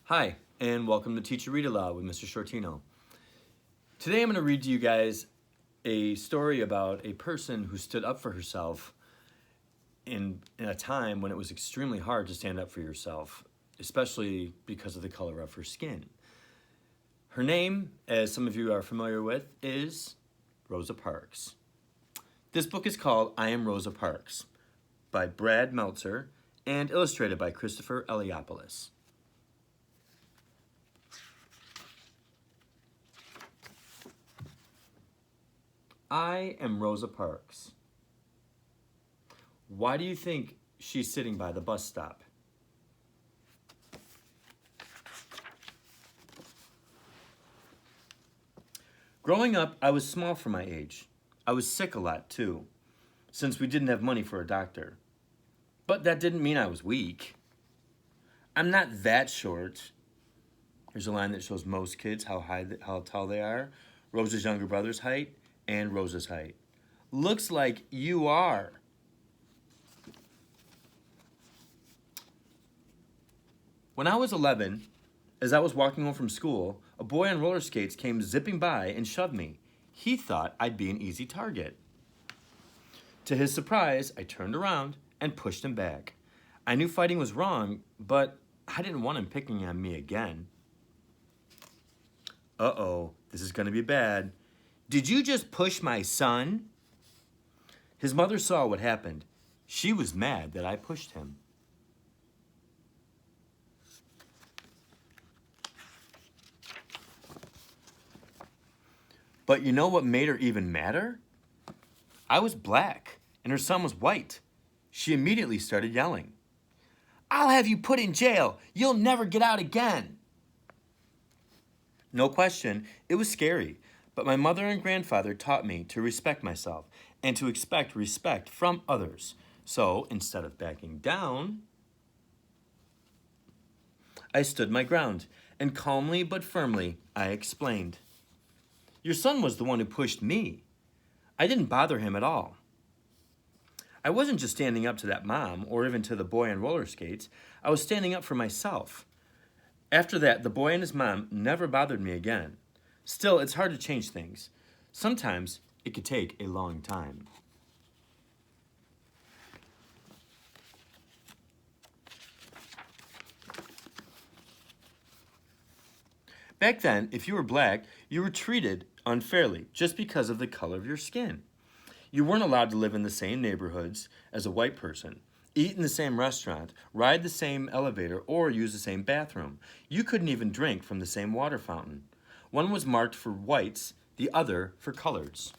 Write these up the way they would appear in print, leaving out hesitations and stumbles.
Hi, and welcome to Teach Read Aloud with Mr. Shortino. Today I'm going to read to you guys a story about a person who stood up for herself in a time when it was extremely hard to stand up for yourself, especially because of the color of her skin. Her name, as some of you are familiar with, is Rosa Parks. This book is called I Am Rosa Parks by Brad Meltzer and illustrated by Christopher Eliopoulos. I am Rosa Parks. Why do you think she's sitting by the bus stop? Growing up, I was small for my age. I was sick a lot too, since we didn't have money for a doctor. But that didn't mean I was weak. I'm not that short. Here's a line that shows most kids how tall they are. Rosa's younger brother's height and Rosa's height. Looks like you are. When I was 11, as I was walking home from school, a boy on roller skates came zipping by and shoved me. He thought I'd be an easy target. To his surprise, I turned around and pushed him back. I knew fighting was wrong, but I didn't want him picking on me again. Uh-oh, this is gonna be bad. Did you just push my son? His mother saw what happened. She was mad that I pushed him. But you know what made her even madder? I was black and her son was white. She immediately started yelling. I'll have you put in jail. You'll never get out again. No question, it was scary, but my mother and grandfather taught me to respect myself and to expect respect from others. So instead of backing down, I stood my ground and calmly but firmly I explained. Your son was the one who pushed me. I didn't bother him at all. I wasn't just standing up to that mom or even to the boy on roller skates. I was standing up for myself. After that, the boy and his mom never bothered me again. Still, it's hard to change things. Sometimes it could take a long time. Back then, if you were black, you were treated unfairly just because of the color of your skin. You weren't allowed to live in the same neighborhoods as a white person, eat in the same restaurant, ride the same elevator, or use the same bathroom. You couldn't even drink from the same water fountain. One was marked for whites, the other for coloreds.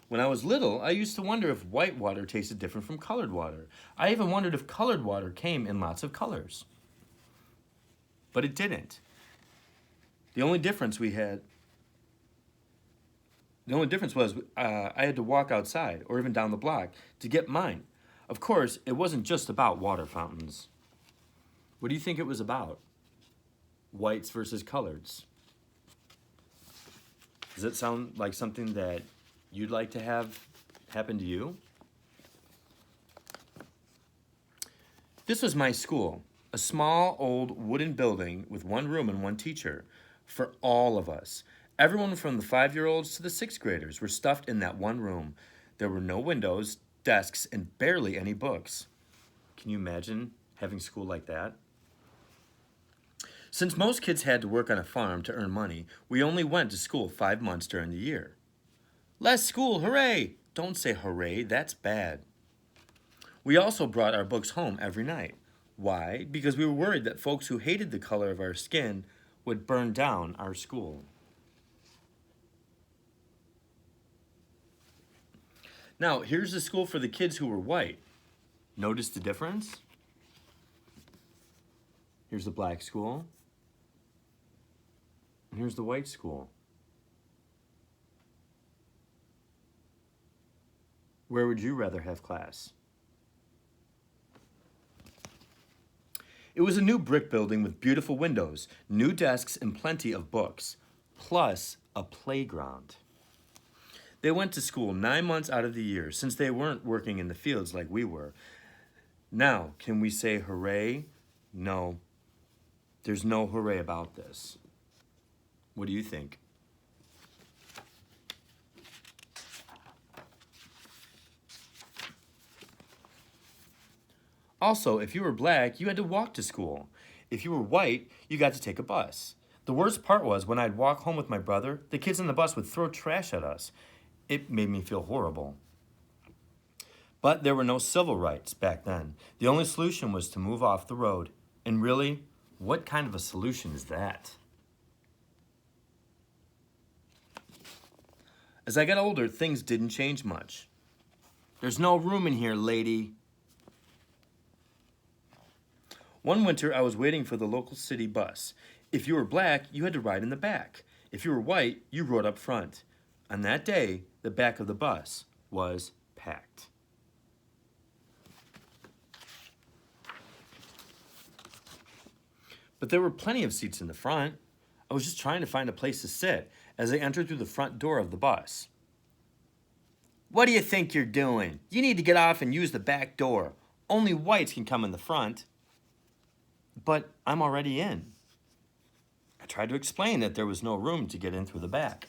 When I was little, I used to wonder if white water tasted different from colored water. I even wondered if colored water came in lots of colors. But it didn't. The only difference was I had to walk outside or even down the block to get mine. Of course, it wasn't just about water fountains. What do you think it was about? Whites versus coloreds. Does it sound like something that you'd like to have happen to you? This was my school, a small old wooden building with one room and one teacher for all of us. Everyone from the 5-year-olds to the 6th graders were stuffed in that one room. There were no windows, desks, and barely any books. Can you imagine having school like that? Since most kids had to work on a farm to earn money, we only went to school 5 months during the year. Less school, hooray! Don't say hooray, that's bad. We also brought our books home every night. Why? Because we were worried that folks who hated the color of our skin would burn down our school. Now, here's the school for the kids who were white. Notice the difference? Here's the black school. And here's the white school. Where would you rather have class? It was a new brick building with beautiful windows, new desks, and plenty of books, plus a playground. They went to school 9 months out of the year since they weren't working in the fields like we were. Now, can we say hooray? No, there's no hooray about this. What do you think? Also, if you were black, you had to walk to school. If you were white, you got to take a bus. The worst part was when I'd walk home with my brother, the kids on the bus would throw trash at us. It made me feel horrible. But there were no civil rights back then. The only solution was to move off the road. And really, what kind of a solution is that? As I got older, things didn't change much. There's no room in here, lady. One winter, I was waiting for the local city bus. If you were black, you had to ride in the back. If you were white, you rode up front. On that day, the back of the bus was packed. But there were plenty of seats in the front. I was just trying to find a place to sit as I entered through the front door of the bus. What do you think you're doing? You need to get off and use the back door. Only whites can come in the front. But I'm already in. I tried to explain that there was no room to get in through the back.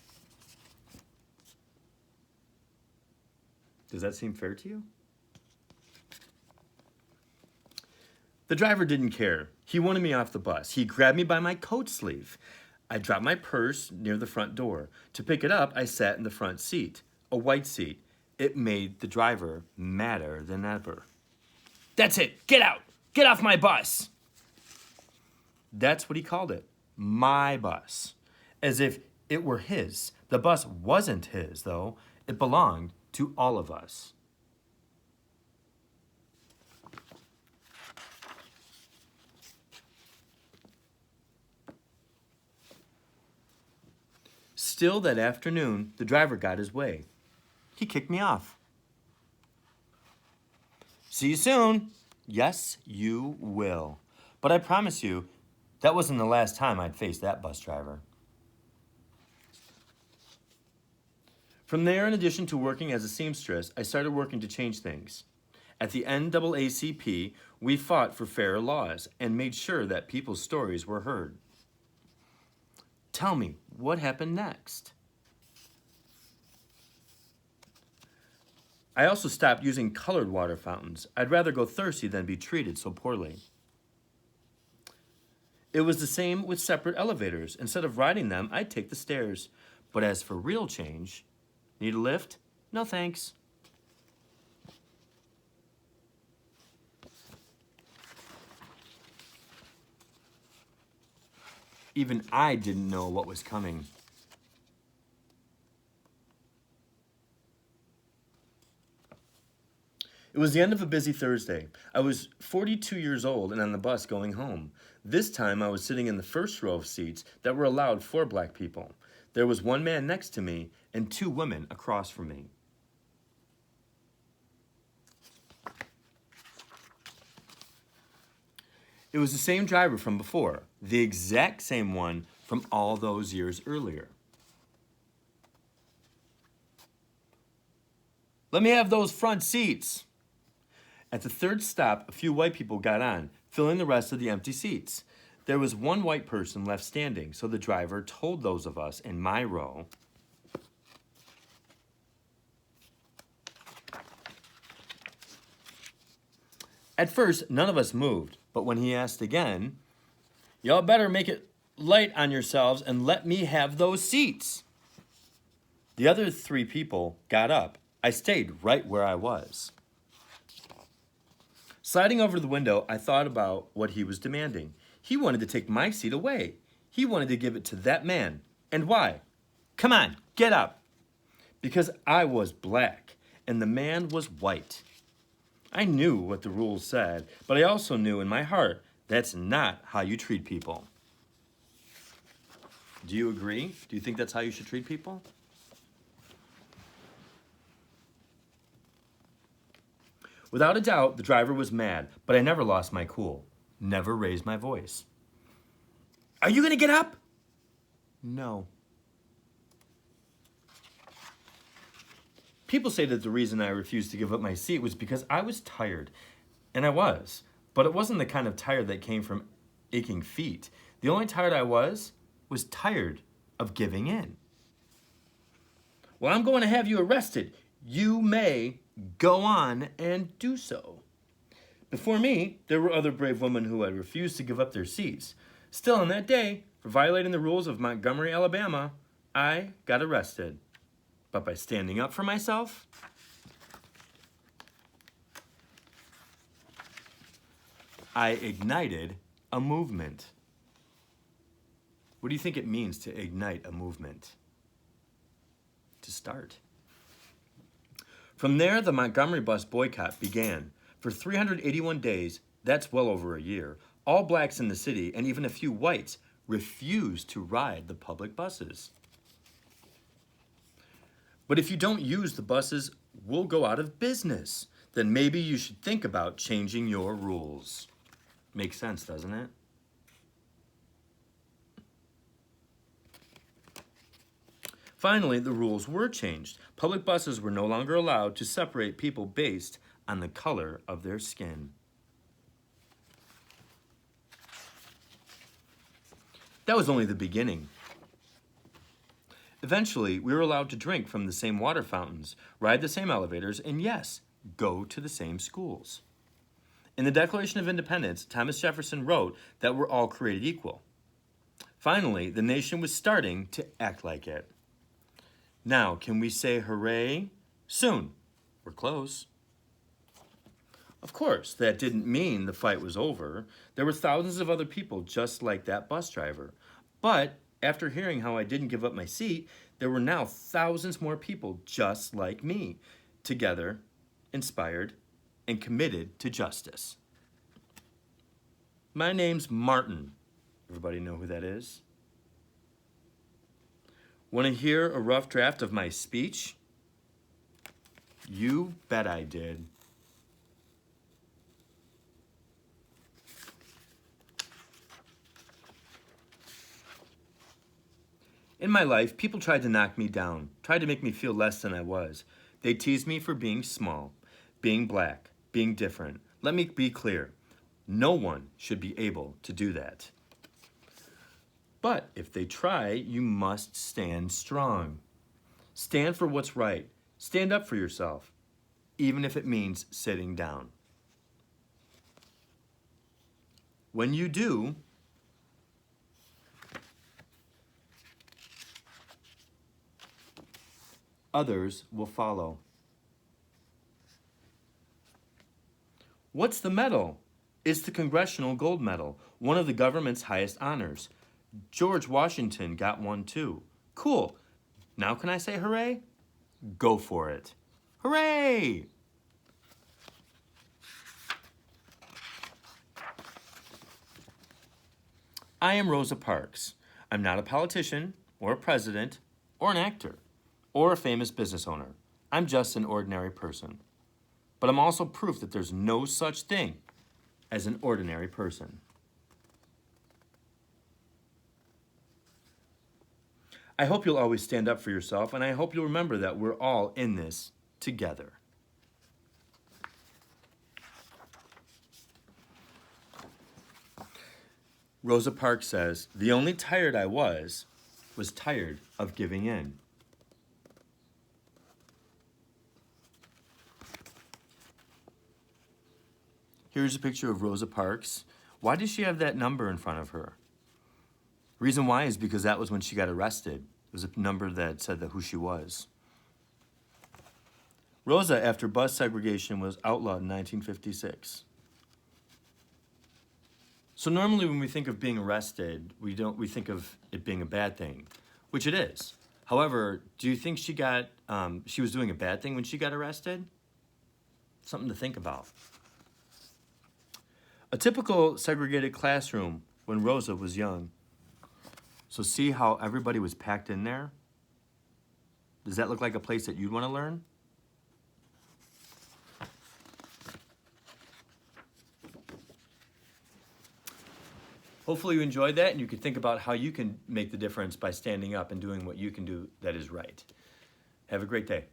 Does that seem fair to you? The driver didn't care. He wanted me off the bus. He grabbed me by my coat sleeve. I dropped my purse near the front door. To pick it up, I sat in the front seat, a white seat. It made the driver madder than ever. That's it. Get out. Get off my bus. That's what he called it, my bus, as if it were his. The bus wasn't his, though. It belonged to all of us. Still that afternoon, the driver got his way. He kicked me off. See you soon. Yes, you will. But I promise you, that wasn't the last time I'd faced that bus driver. From there, in addition to working as a seamstress, I started working to change things. At the NAACP, we fought for fairer laws and made sure that people's stories were heard. Tell me, what happened next? I also stopped using colored water fountains. I'd rather go thirsty than be treated so poorly. It was the same with separate elevators. Instead of riding them, I'd take the stairs. But as for real change, need a lift? No thanks. Even I didn't know what was coming. It was the end of a busy Thursday. I was 42 years old and on the bus going home. This time I was sitting in the first row of seats that were allowed for black people. There was one man next to me and two women across from me. It was the same driver from before, the exact same one from all those years earlier. Let me have those front seats. At the third stop, a few white people got on, filling the rest of the empty seats. There was one white person left standing, so the driver told those of us in my row, at first, none of us moved, but when he asked again, y'all better make it light on yourselves and let me have those seats. The other three people got up. I stayed right where I was. Sliding over the window, I thought about what he was demanding. He wanted to take my seat away. He wanted to give it to that man. And why? Come on, get up. Because I was black and the man was white. I knew what the rules said, but I also knew in my heart that's not how you treat people. Do you agree? Do you think that's how you should treat people? Without a doubt, the driver was mad, but I never lost my cool, never raised my voice. Are you going to get up? No. People say that the reason I refused to give up my seat was because I was tired, and I was. But it wasn't the kind of tired that came from aching feet. The only tired I was tired of giving in. Well, I'm going to have you arrested. You may go on and do so. Before me, there were other brave women who had refused to give up their seats. Still, on that day, for violating the rules of Montgomery, Alabama, I got arrested. But by standing up for myself, I ignited a movement. What do you think it means to ignite a movement? To start. From there, the Montgomery bus boycott began. For 381 days, that's well over a year, all blacks in the city and even a few whites refused to ride the public buses. But if you don't use the buses, we'll go out of business. Then maybe you should think about changing your rules. Makes sense, doesn't it? Finally, the rules were changed. Public buses were no longer allowed to separate people based on the color of their skin. That was only the beginning. Eventually, we were allowed to drink from the same water fountains, ride the same elevators, and yes, go to the same schools. In the Declaration of Independence, Thomas Jefferson wrote that we're all created equal. Finally, the nation was starting to act like it. Now, can we say hooray? Soon. We're close. Of course, that didn't mean the fight was over. There were thousands of other people just like that bus driver. But after hearing how I didn't give up my seat, there were now thousands more people just like me, together, inspired, and committed to justice. My name's Martin. Everybody know who that is? Want to hear a rough draft of my speech? You bet I did. In my life, people tried to knock me down, tried to make me feel less than I was. They teased me for being small, being black, being different. Let me be clear. No one should be able to do that. But if they try, you must stand strong. Stand for what's right. Stand up for yourself, even if it means sitting down. When you do, others will follow. What's the medal? It's the Congressional Gold Medal, one of the government's highest honors. George Washington got one too. Cool. Now can I say hooray? Go for it. Hooray! I am Rosa Parks. I'm not a politician, or a president, or an actor, or a famous business owner. I'm just an ordinary person. But I'm also proof that there's no such thing as an ordinary person. I hope you'll always stand up for yourself, and I hope you'll remember that we're all in this together. Rosa Parks says, "The only tired I was tired of giving in." Here's a picture of Rosa Parks. Why does she have that number in front of her? Reason why is because that was when she got arrested. It was a number that said who she was. Rosa, after bus segregation, was outlawed in 1956. So normally when we think of being arrested, we think of it being a bad thing, which it is. However, do you think she was doing a bad thing when she got arrested? Something to think about. A typical segregated classroom when Rosa was young. So see how everybody was packed in there? Does that look like a place that you'd want to learn? Hopefully you enjoyed that and you could think about how you can make the difference by standing up and doing what you can do that is right. Have a great day.